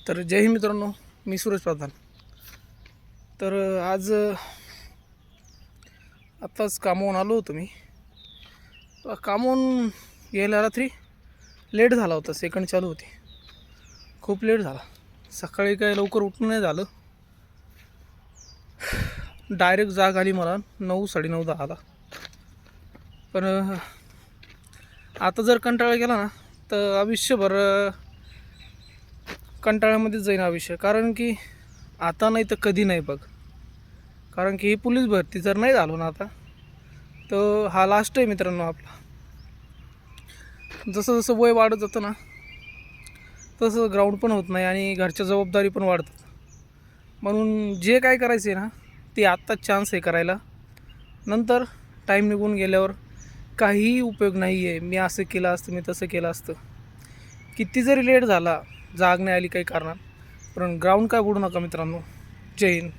तर जय हिंद मित्रांनो, मी सूरज प्रधान. तर आज आत्ताच कामावून आलो होतो मी. कामावून यायला रात्री लेट झाला होता, सेकंड चालू होती, खूप लेट झाला. सकाळी काय लवकर उठणं नाही झालं. डायरेक्ट जाग आली मला 9, 9:30, 10ला. पण आता जर कंटाळा गेला ना तर आयुष्यभर कंटाळ्यामध्येच जाईन आयुष्य. कारण की आता नाही तर कधी नाही बघ. कारण की ही पोलीस भरती जर नाही झालो ना आता, तर हा लास्ट आहे मित्रांनो आपला. जसं जसं वय वाढत जातं ना तसं ग्राउंड पण होत नाही आणि घरच्या जबाबदारी पण वाढतात. म्हणून जे काय करायचं आहे ना ते आत्ताच चान्स आहे करायला. नंतर टाईम निघून गेल्यावर काहीही उपयोग नाही आहे. मी असं केलं असतं, मी तसं केलं असतं. किती जरी लेट झाला, जाग नाही आली काही कारणात, पण ग्राउंड काय बुडू नका मित्रांनो. जय हिंद.